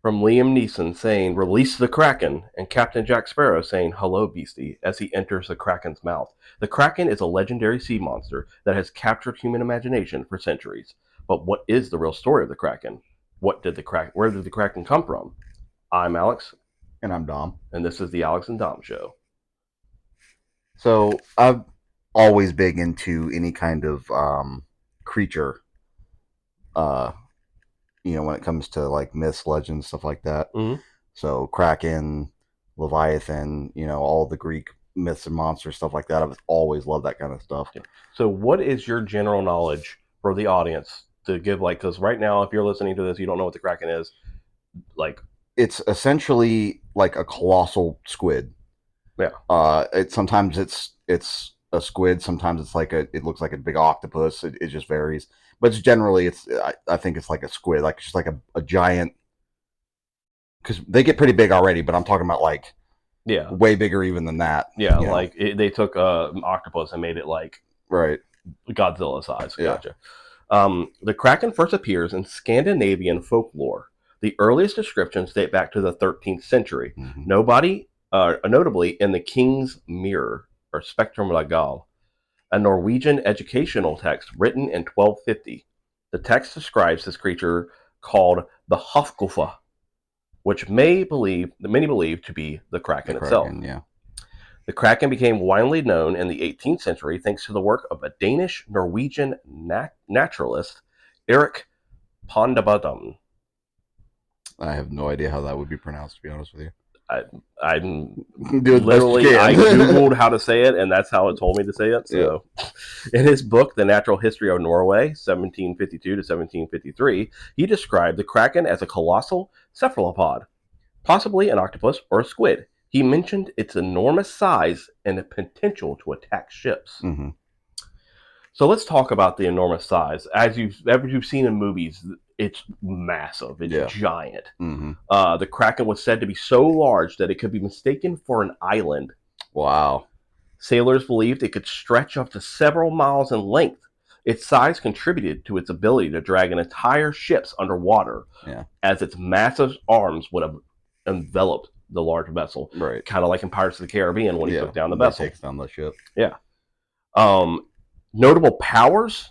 from Liam Neeson saying, "Release the Kraken," and Captain Jack Sparrow saying, "Hello, beastie," as he enters the Kraken's mouth. The Kraken is a legendary sea monster that has captured human imagination for centuries. But what is the real story of the Kraken? Where did the Kraken come from? I'm Alex, And I'm Dom. and this is the Alex and Dom Show. So I'm always big into any kind of creature, uh, when it comes to like myths, legends, stuff like that. Mm-hmm. So Kraken, Leviathan, all the Greek myths and monsters, stuff like that. I've always loved that kind of stuff. Okay. So, what is your general knowledge for the audience to give? Like, because right now, if you're listening to this, you don't know what the Kraken is. Like, It's essentially like a colossal squid. yeah, Sometimes it's a squid. Sometimes it looks like a big octopus. It just varies. But I think it's like a squid, like just like a giant. Because they get pretty big already, but I'm talking about like yeah, way bigger even than that. yeah. Like they took an octopus and made it like Right. Godzilla size. Yeah. Gotcha. The Kraken first appears in Scandinavian folklore. The earliest descriptions date back to the 13th century. Mm-hmm. Notably in the King's Mirror or Spectrum Legal, a Norwegian educational text written in 1250. The text describes this creature called the Hofgufa, which many believe to be the Kraken itself. Yeah. The Kraken became widely known in the 18th century thanks to the work of a Danish-Norwegian naturalist, Erik Pondabadam. I have no idea how that would be pronounced, to be honest with you. I Literally, I Googled how to say it, and that's how it told me to say it. So, in his book, The Natural History of Norway, 1752 to 1753, he described the Kraken as a colossal cephalopod, possibly an octopus or a squid. He mentioned its enormous size and the potential to attack ships. Mm-hmm. So let's talk about the enormous size. As you've seen in movies, it's massive. It's giant. Mm-hmm. The Kraken was said to be so large that it could be mistaken for an island. Wow. Sailors believed it could stretch up to several miles in length. Its size contributed to its ability to drag an entire ships underwater, as its massive arms would have enveloped the large vessel. Right. Kind of like in Pirates of the Caribbean when he took down the vessel. Takes down the ship. Yeah. Notable powers,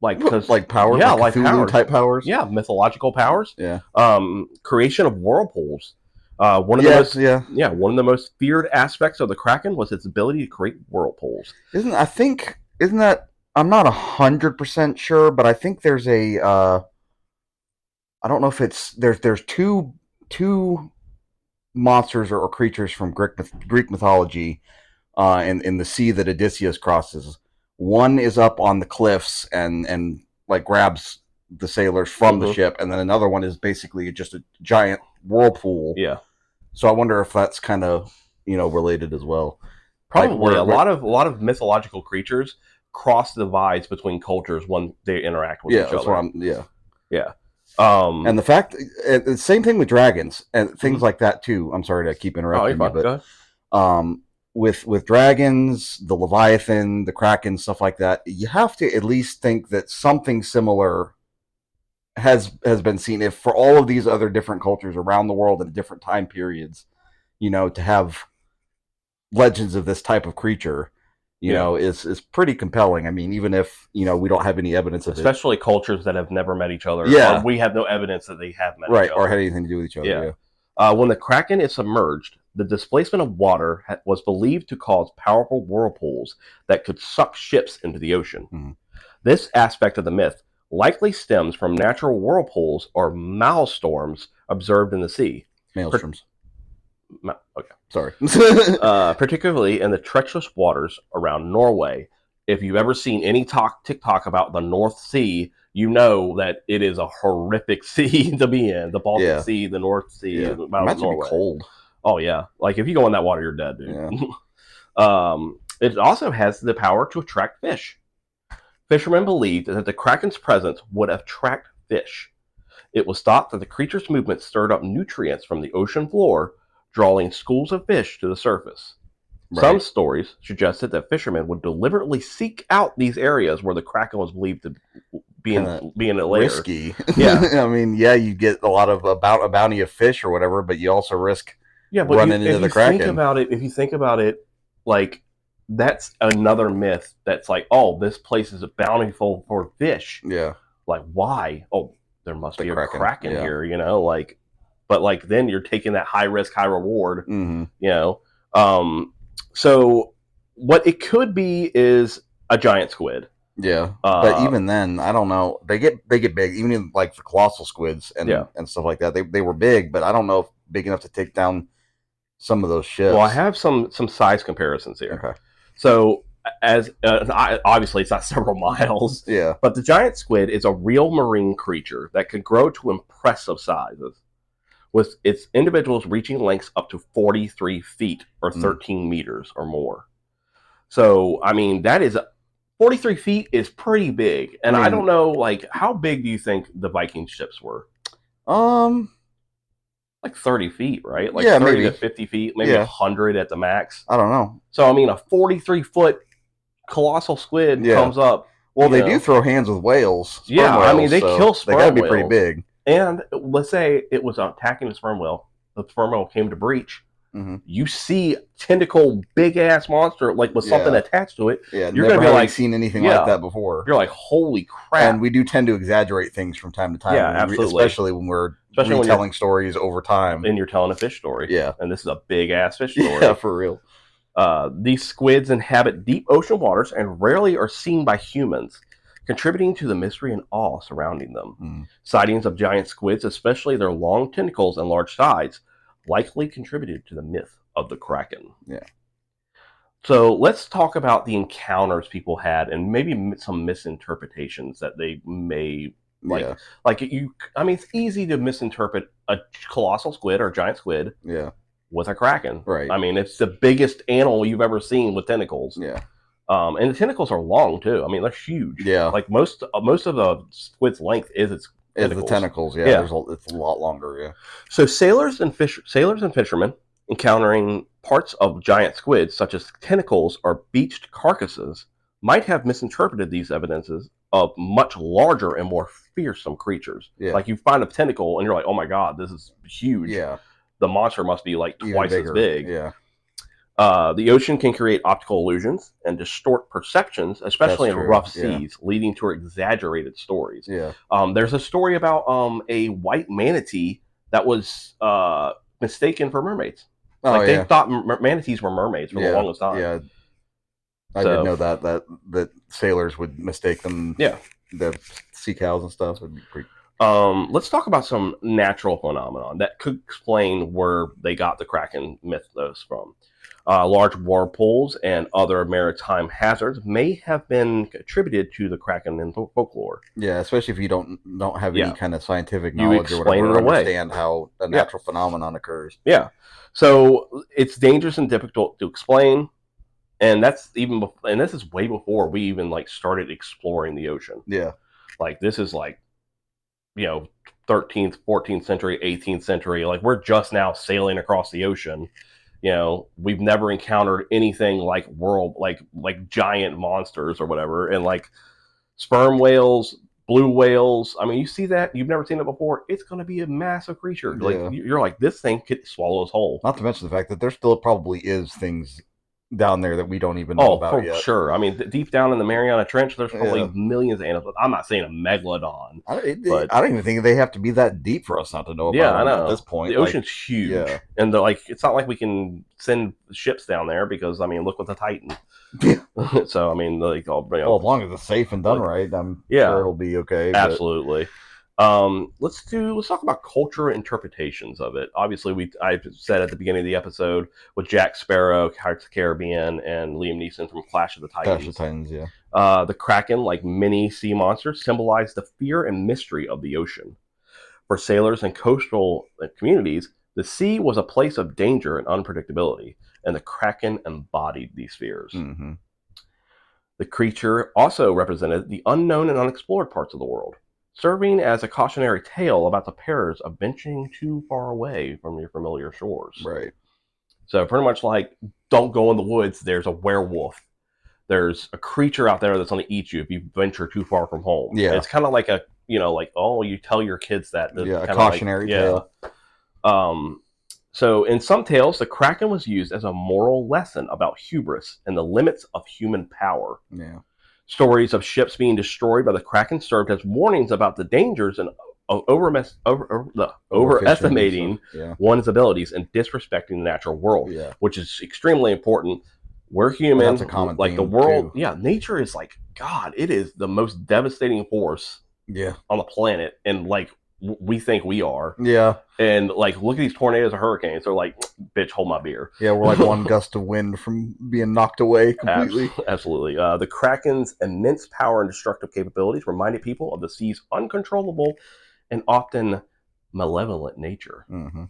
like powers, like Cthulhu type powers. Yeah, mythological powers. Yeah. Creation of whirlpools. One of the most feared aspects of the Kraken was its ability to create whirlpools. Isn't that? I'm not 100% sure, but I think there's a. I don't know if it's there's two monsters or creatures from Greek mythology, in the sea that Odysseus crosses. One is up on the cliffs and like grabs the sailors from the ship, and then another one is basically just a giant whirlpool. Yeah. So I wonder if that's kind of related as well. Probably like a lot of mythological creatures cross divides between cultures when they interact with each other. Yeah. And the same thing with dragons and things like that too. I'm sorry to keep interrupting you, but with dragons, the Leviathan, the Kraken, stuff like that, you have to at least think that something similar has been seen. If for all of these other different cultures around the world at different time periods, to have legends of this type of creature, is pretty compelling. I mean, even if we don't have any evidence of especially cultures that have never met each other. Yeah, or we have no evidence that they have met each other, or had anything to do with each other. When the Kraken is submerged, the displacement of water was believed to cause powerful whirlpools that could suck ships into the ocean. Mm-hmm. This aspect of the myth likely stems from natural whirlpools or maelstorms observed in the sea. Maelstroms. Okay. Sorry. Particularly in the treacherous waters around Norway. If you've ever seen any TikTok about the North Sea, you know that it is a horrific sea to be in. The Baltic Sea, the North Sea, about Norway. Cold. Oh yeah, like if you go in that water, you're dead, dude. Yeah. It also has the power to attract fish. Fishermen believed that the Kraken's presence would attract fish. It was thought that the creature's movement stirred up nutrients from the ocean floor, drawing schools of fish to the surface. Right. Some stories suggested that fishermen would deliberately seek out these areas where the Kraken was believed to being it later. Risky. I mean, yeah, you get a lot of a bounty of fish or whatever, but you also risk running into the Kraken. If you think about it, like that's another myth that's like, oh, this place is bountiful for fish. Yeah. Like, why? Oh, there must be a Kraken here, you know, like, but like then you're taking that high risk, high reward, you know. So what it could be is a giant squid. Yeah, but even then, I don't know. They get big, even in like the colossal squids and stuff like that. They were big, but I don't know if big enough to take down some of those ships. Well, I have some size comparisons here. Okay. So as obviously it's not several miles. Yeah. But the giant squid is a real marine creature that can grow to impressive sizes, with its individuals reaching lengths up to 43 feet or 13 meters or more. So I mean that is 43 feet is pretty big, and I don't know, like, how big do you think the Viking ships were? Like 30 feet, right? Like 30 maybe. To 50 feet, maybe 100 at the max. I don't know. So, I mean, a 43-foot colossal squid comes up. Well, they do throw hands with whales. Whales, I mean, they kill sperm whales. They got to be pretty big. And let's say it was attacking the sperm whale. The sperm whale came to breach. You see tentacle big ass monster like with something attached to it. Yeah, you're gonna be like seen anything like that before. You're like, holy crap! And we do tend to exaggerate things from time to time. Yeah, absolutely. Especially when we're retelling stories over time. And you're telling a fish story. Yeah, and this is a big ass fish story. Yeah, for real. These squids inhabit deep ocean waters and rarely are seen by humans, contributing to the mystery and awe surrounding them. Sightings of giant squids, especially their long tentacles and large sides, likely contributed to the myth of the Kraken. Yeah. So let's talk about the encounters people had and maybe some misinterpretations that they may like. Yeah. Like I mean, it's easy to misinterpret a colossal squid or a giant squid. Yeah. With a Kraken. Right. I mean, it's the biggest animal you've ever seen with tentacles. Yeah. And the tentacles are long too. I mean, they're huge. Yeah. Like most of the squid's length is its tentacles. The tentacles, yeah. It's a lot longer, yeah. So sailors and fishermen encountering parts of giant squids, such as tentacles or beached carcasses, might have misinterpreted these evidences of much larger and more fearsome creatures. Yeah. Like you find a tentacle and you're like, oh my god, this is huge. Yeah. The monster must be like twice as big. Yeah. The ocean can create optical illusions and distort perceptions, especially in rough seas, leading to exaggerated stories. Yeah. There's a story about a white manatee that was mistaken for mermaids. They thought manatees were mermaids for the longest time. Yeah. I did know that sailors would mistake them. Yeah. The sea cows and stuff would be pretty. Let's talk about some natural phenomenon that could explain where they got the Kraken mythos from. Large whirlpools and other maritime hazards may have been attributed to the Kraken in folklore. Yeah, especially if you don't have any kind of scientific knowledge or whatever to understand how a natural phenomenon occurs. Yeah, so it's dangerous and difficult to explain, and this is way before we even started exploring the ocean. Yeah, this is 13th, 14th century, 18th century. We're just now sailing across the ocean. We've never encountered anything like giant monsters or whatever. And sperm whales, blue whales. I mean, you see that? You've never seen it before. It's going to be a massive creature. Yeah. You're like, this thing could swallow us whole. Not to mention the fact that there still probably is things down there that we don't even know about yet. Sure. I mean, deep down in the Mariana Trench, there's probably millions of animals. I'm not saying a megalodon. I don't even think they have to be that deep for us not to know about them at this point. The ocean's huge. Yeah. And it's not like we can send ships down there because, I mean, look with the Titan. So, I mean, as long as it's safe and done right, I'm sure it'll be okay. Absolutely. Let's talk about cultural interpretations of it. Obviously, I said at the beginning of the episode with Jack Sparrow, Pirates of the Caribbean, and Liam Neeson from Clash of the Titans. Clash of the Titans, yeah. The Kraken, like many sea monsters, symbolize the fear and mystery of the ocean. For sailors and coastal communities, the sea was a place of danger and unpredictability, and the Kraken embodied these fears. Mm-hmm. The creature also represented the unknown and unexplored parts of the world, serving as a cautionary tale about the perils of venturing too far away from your familiar shores. Right. So pretty much don't go in the woods, there's a werewolf. there's a creature out there that's going to eat you if you venture too far from home. Yeah. And it's kind of like a, you tell your kids that. Yeah, a cautionary tale. So in some tales, the Kraken was used as a moral lesson about hubris and the limits of human power. Yeah. Stories of ships being destroyed by the Kraken served as warnings about the dangers and overestimating one's abilities and disrespecting the natural world, which is extremely important. We're human. That's a common like theme, the world. too. Yeah, nature is like God. It is the most devastating force on the planet, and like we think we are. Yeah. And like, look at these tornadoes and hurricanes. They're like, bitch, hold my beer. Yeah, we're like one gust of wind from being knocked away completely. Absolutely. The Kraken's immense power and destructive capabilities reminded people of the sea's uncontrollable and often malevolent nature. Mm-hmm.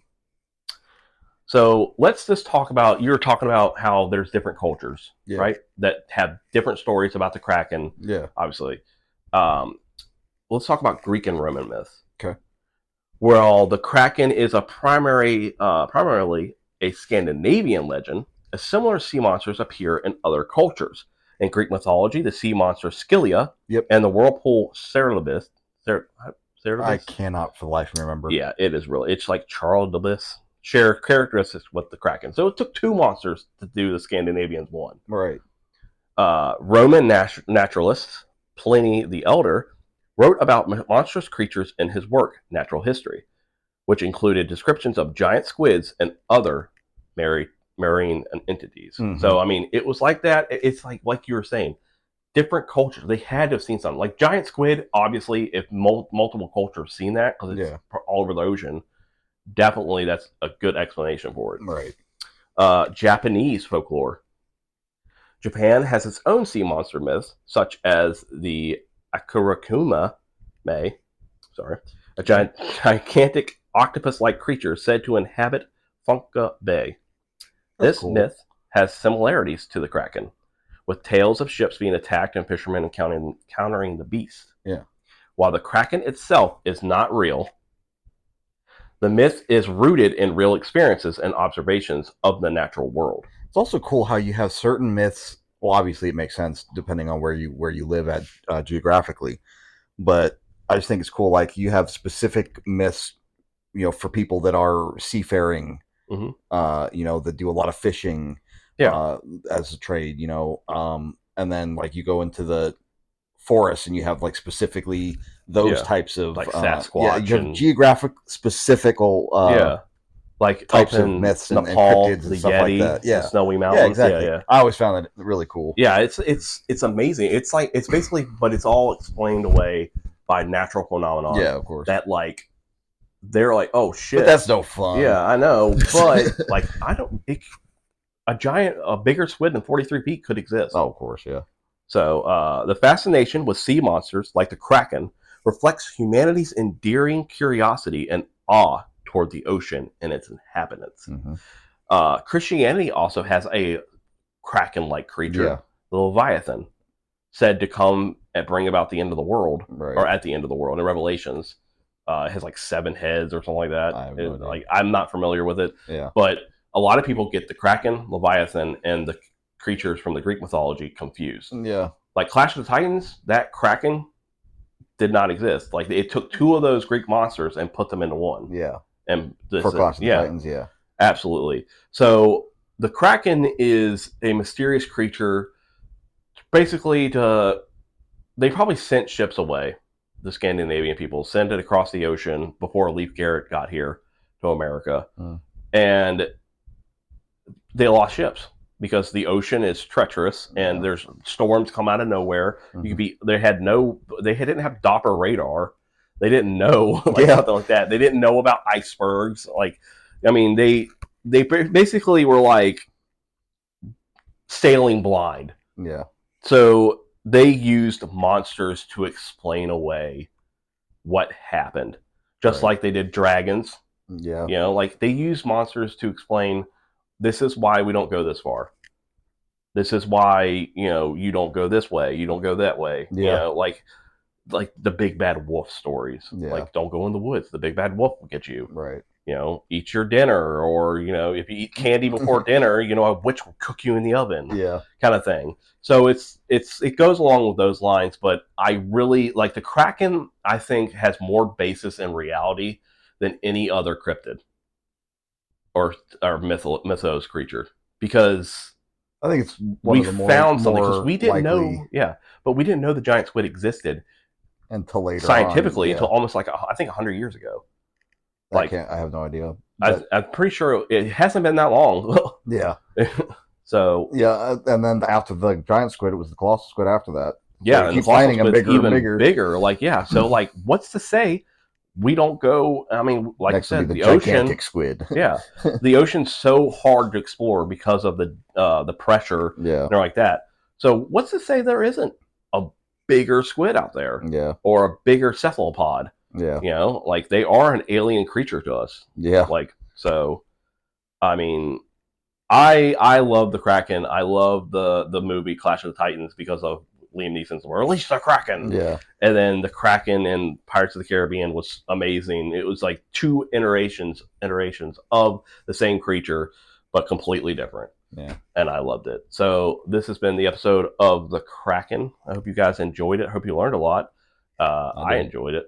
So let's just talk about, you were talking about how there's different cultures, right? That have different stories about the Kraken. Yeah. Obviously. Let's talk about Greek and Roman myth. Okay. Well, the Kraken is primarily a Scandinavian legend. A similar sea monsters appear in other cultures. In Greek mythology, the sea monster Scylla and the whirlpool Cerberus. I cannot for the life of me remember. Yeah, it is really. It's like Charybdis share characteristics with the Kraken. So it took two monsters to do the Scandinavians one. Right. Roman naturalists Pliny the Elder wrote about monstrous creatures in his work, Natural History, which included descriptions of giant squids and other marine entities. Mm-hmm. So, I mean, it was like that. It's like you were saying, different cultures. They had to have seen something. Like giant squid, obviously, if multiple cultures seen that, because it's all over the ocean, definitely that's a good explanation for it. Right. Japanese folklore. Japan has its own sea monster myths, such as the Akurakuma a gigantic octopus-like creature said to inhabit Funka Bay. This myth has similarities to the Kraken, with tales of ships being attacked and fishermen encountering the beast. Yeah. While the Kraken itself is not real, the myth is rooted in real experiences and observations of the natural world. It's also cool how you have certain myths. Well, obviously it makes sense depending on where you live at geographically, but I just think it's cool. Like you have specific myths, for people that are seafaring, that do a lot of fishing, as a trade, and then like you go into the forest and you have like specifically those types of like Sasquatch, you have geographic specifical like types of myths Nepal, and cryptids and stuff Yeti, like that. the snowy mountains. Yeah, exactly. I always found that really cool. Yeah, it's amazing. It's basically, but it's all explained away by natural phenomenon. Yeah, of course. That like they're like, oh shit, but that's no fun. Yeah, I know, but like a bigger squid than 43 feet could exist. Oh, of course, yeah. So the fascination with sea monsters like the Kraken reflects humanity's endearing curiosity and awe toward the ocean and its inhabitants. Mm-hmm. Christianity also has a Kraken-like creature, the Leviathan, said to come and bring about the end of the world, or at the end of the world in Revelations. It has like 7 heads or something like that. I'm not familiar with it, but a lot of people get the Kraken, Leviathan, and the creatures from the Greek mythology confused. Yeah, like Clash of the Titans, that Kraken did not exist. Like it took 2 of those Greek monsters and put them into one. Yeah, and for Clash of the Titans, absolutely. So the Kraken is a mysterious creature. Basically, they probably sent ships away. The Scandinavian people sent it across the ocean before Leif Garrett got here to America, and they lost ships because the ocean is treacherous and there's storms come out of nowhere. Mm-hmm. They didn't have Doppler radar. They didn't know something like that. They didn't know about icebergs. They basically were like sailing blind. Yeah. So they used monsters to explain away what happened, just like they did dragons. Yeah. They use monsters to explain, this is why we don't go this far. This is why, you don't go this way. You don't go that way. Yeah. Like the big bad wolf stories. Yeah. Like, don't go in the woods. The big bad wolf will get you. Right. eat your dinner, or if you eat candy before dinner, a witch will cook you in the oven, kind of thing. So it goes along with those lines. But I really like the Kraken. I think has more basis in reality than any other cryptid or mythos creature, because I think it's we found something, because we didn't know. Yeah, but we didn't know the giant squid existed until later, scientifically, until almost I think 100 years ago. I have no idea. I'm pretty sure it hasn't been that long. Yeah. So and then after the giant squid, it was the colossal squid after that. Yeah, and keep finding them bigger and bigger. Like, so like, what's to say we don't go? I mean, like next I said, the gigantic squid. Yeah, the ocean's so hard to explore because of the pressure, and like that. So what's to say there isn't a bigger squid out there? Yeah, or a bigger cephalopod? Yeah, like they are an alien creature to us. Yeah, like so. I mean, I love the Kraken. I love the movie Clash of the Titans because of Liam Neeson's "Release the Kraken." Yeah, and then the Kraken in Pirates of the Caribbean was amazing. It was like two iterations of the same creature, but completely different. Yeah, and I loved it. So this has been the episode of the Kraken. I hope you guys enjoyed it. I hope you learned a lot. I enjoyed it.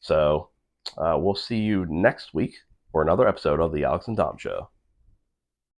So we'll see you next week for another episode of the Alex and Dom Show.